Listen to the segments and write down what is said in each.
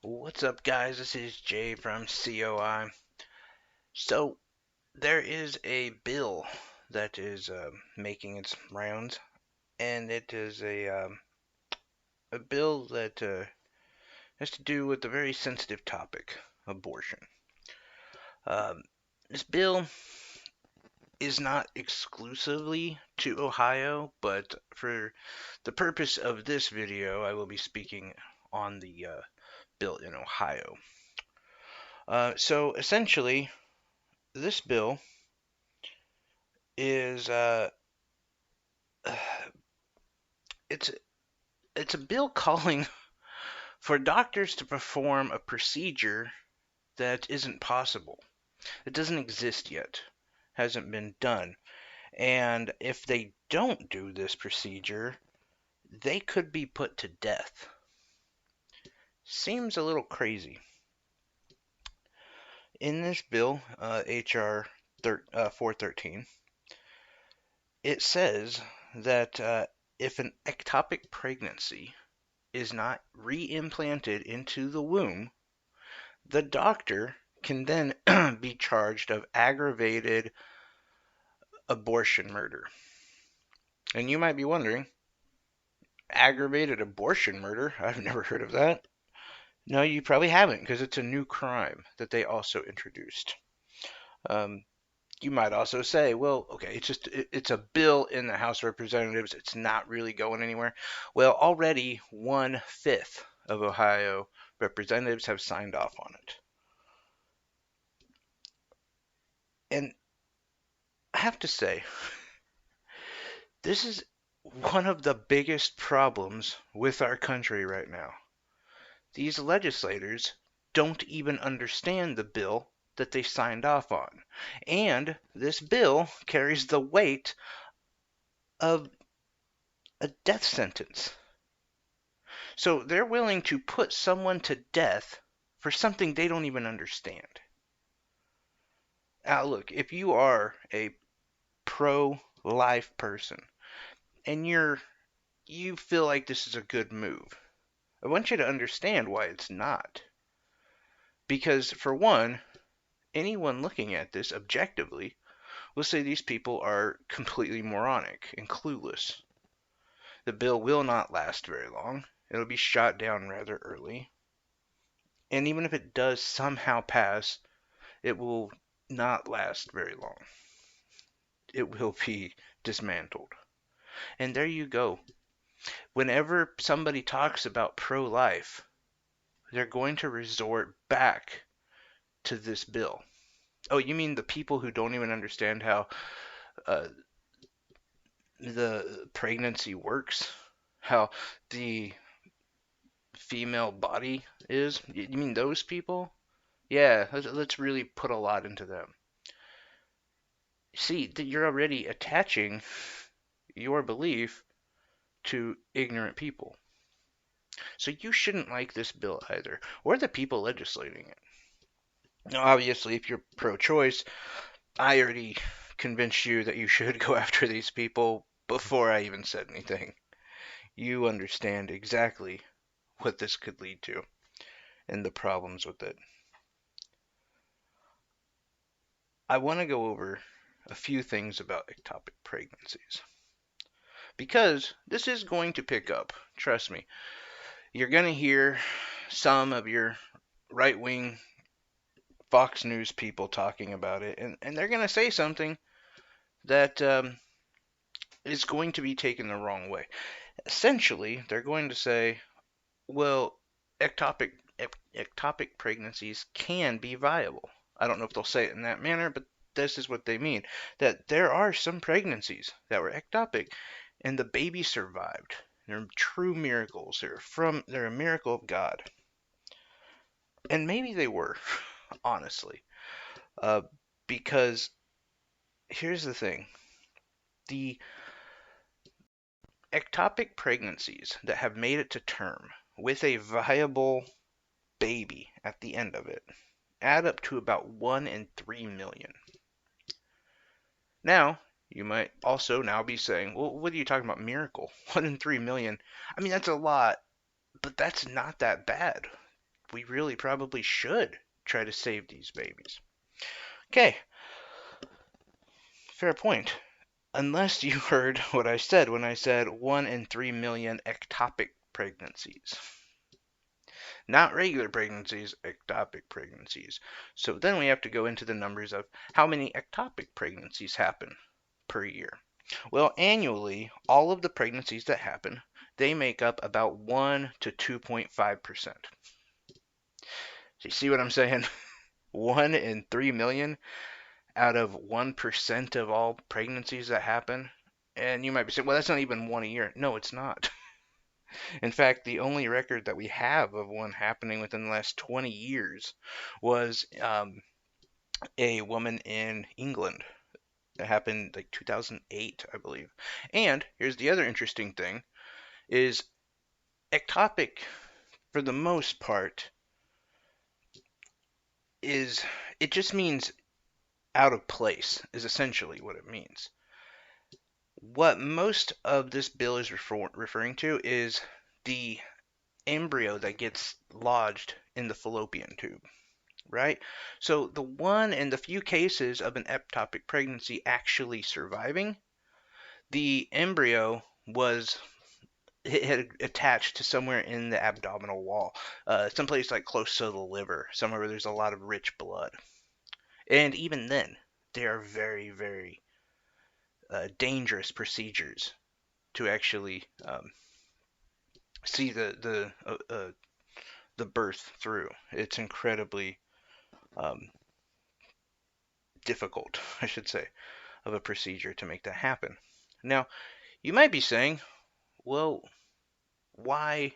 What's up, guys? This is Jay from COI. So, there is a bill that is making its rounds, and it is a bill that has to do with a very sensitive topic, abortion. Um, this bill is not exclusively to Ohio, but for the purpose of this video, I will be speaking on the bill in Ohio. So, essentially, this bill is it's it's a bill calling for doctors to perform a procedure that isn't possible. It doesn't exist yet, hasn't been done. And if they don't do this procedure, they could be put to death. Seems a little crazy. In this bill, HR 413, it says that if an ectopic pregnancy is not reimplanted into the womb, the doctor can then be charged of aggravated abortion murder. And you might be wondering, aggravated abortion murder? I've never heard of that. No, you probably haven't, because it's a new crime that they also introduced. Um, you might also say, well, okay, it's a bill in the House of Representatives. It's not really going anywhere. Well, already 1/5 of Ohio representatives have signed off on it. And I have to say, this is one of the biggest problems with our country right now. These legislators don't even understand the bill that they signed off on. And this bill carries the weight of a death sentence. So they're willing to put someone to death for something they don't even understand. Now, look, if you are a pro-life person and you feel like this is a good move, I want you to understand why it's not. Because, for one, anyone looking at this objectively will say these people are completely moronic and clueless. The bill will not last very long. It'll be shot down rather early. And even if it does somehow pass, it will not last very long. It will be dismantled. And there you go. Whenever somebody talks about pro-life, they're going to resort back to this bill. Oh, you mean the people who don't even understand how uh, the pregnancy works? How the female body is? You mean those people? Yeah, let's really put a lot into them. See, that you're already attaching your belief to ignorant people. So you shouldn't like this bill either, or the people legislating it. Now, obviously, if you're pro-choice, I already convinced you that you should go after these people before I even said anything. You understand exactly what this could lead to and the problems with it. I want to go over a few things about ectopic pregnancies because this is going to pick up. Trust me. You're going to hear some of your right-wing Fox News people talking about it, and they're going to say something that is going to be taken the wrong way. Essentially, they're going to say, well, ectopic ectopic pregnancies can be viable. I don't know if they'll say it in that manner, but this is what they mean. That there are some pregnancies that were ectopic and the baby survived. They're true miracles. They're a miracle of God. And maybe they were, honestly. Uh, because here's the thing. The ectopic pregnancies that have made it to term with a viable baby at the end of it add up to about 1 in 3 million. Now, you might also now be saying, well, what are you talking about, miracle? 1 in 3 million? I mean, that's a lot, but that's not that bad. we really probably should try to save these babies. Okay, fair point. Unless you heard what I said when I said 1 in 3 million ectopic pregnancies. Not regular pregnancies, ectopic pregnancies. So then we have to go into the numbers of how many ectopic pregnancies happen per year. Well, annually, all of the pregnancies that happen, they make up about 1 to 2.5%. So you see what I'm saying? 1 in 3 million out of 1% of all pregnancies that happen. And you might be saying, well, that's not even one a year. No, it's not. In fact, the only record that we have of one happening within the last 20 years was a woman in England. It happened like 2008, I believe. And here's the other interesting thing is ectopic, for the most part, it just means out of place, is essentially what it means. What most of this bill is referring to is the embryo that gets lodged in the fallopian tube, right? So the one in the few cases of an ectopic pregnancy actually surviving, the embryo was it had attached to somewhere in the abdominal wall, someplace like close to the liver, somewhere where there's a lot of rich blood. And even then, they are very, very dangerous procedures to actually see the birth through. It's incredibly difficult, I should say, of a procedure to make that happen. Now, you might be saying, well, why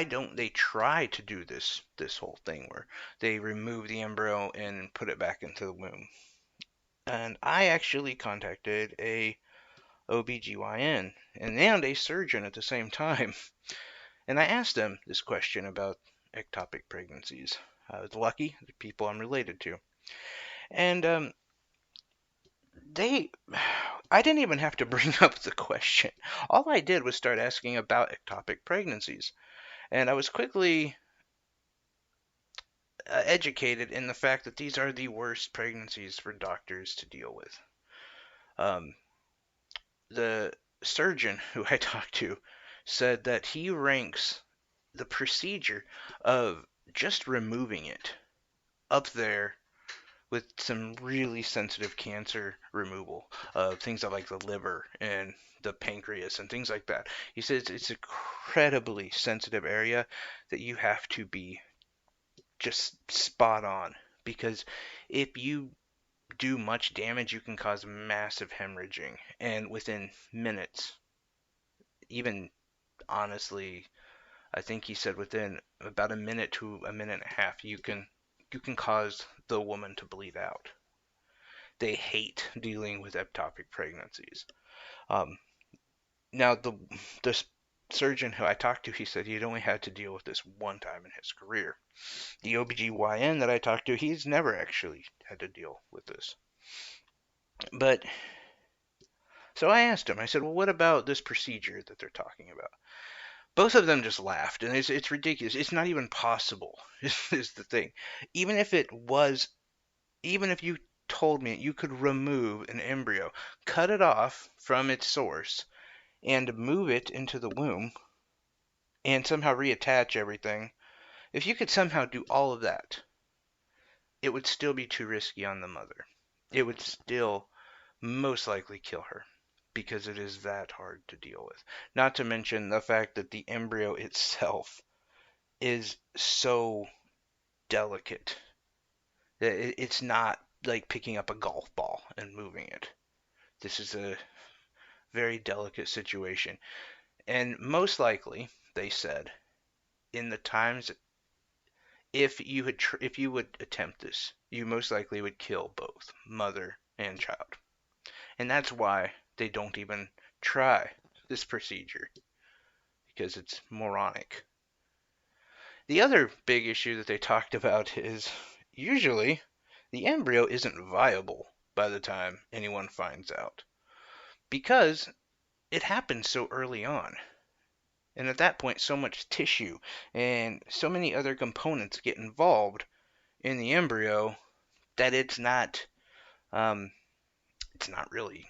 don't they try to do this whole thing where they remove the embryo and put it back into the womb? And I actually contacted a OBGYN and a surgeon at the same time. And I asked them this question about ectopic pregnancies. I was lucky, the people I'm related to. And I didn't even have to bring up the question. All I did was start asking about ectopic pregnancies. And I was quickly educated in the fact that these are the worst pregnancies for doctors to deal with. The surgeon who I talked to said that he ranks the procedure of just removing it up there with some really sensitive cancer removal of things like the liver and the pancreas and things like that. He says it's an incredibly sensitive area that you have to be just spot on, because if you do much damage, you can cause massive hemorrhaging, and within minutes, even honestly, I think he said within about a minute to a minute and a half, you can cause the woman to bleed out. They hate dealing with ectopic pregnancies. Um, Now, the surgeon who I talked to, he said he'd only had to deal with this one time in his career. The OBGYN that I talked to, he's never actually had to deal with this. But, so I asked him, I said, well, what about this procedure that they're talking about? Both of them just laughed, and it's ridiculous. It's not even possible, is the thing. Even if it was, even if you told me you could remove an embryo, cut it off from its source, and move it into the womb, and somehow reattach everything, if you could somehow do all of that, it would still be too risky on the mother. It would still most likely kill her, because it is that hard to deal with. Not to mention the fact that the embryo itself is so delicate. It's not like picking up a golf ball and moving it. This is a very delicate situation. And most likely, they said, in the times if you would attempt this, you most likely would kill both mother and child. And that's why they don't even try this procedure, because it's moronic. The other big issue that they talked about is usually the embryo isn't viable by the time anyone finds out, because it happens so early on. And at that point, so much tissue and so many other components get involved in the embryo that um, it's not really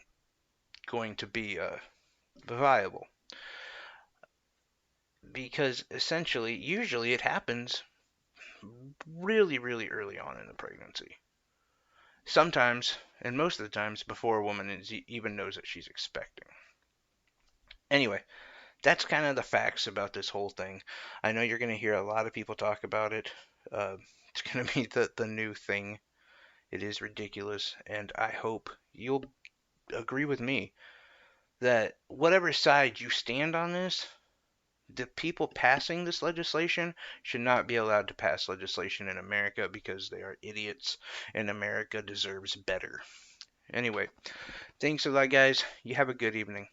going to be viable, because essentially, usually it happens really, really early on in the pregnancy. Sometimes, and most of the times, before a woman even knows that she's expecting. Anyway, that's kind of the facts about this whole thing. I know you're going to hear a lot of people talk about it. It's going to be the new thing. It is ridiculous, and I hope you'll agree with me that whatever side you stand on this, the people passing this legislation should not be allowed to pass legislation in America because they are idiots, and America deserves better. Anyway, thanks a lot, guys. You have a good evening.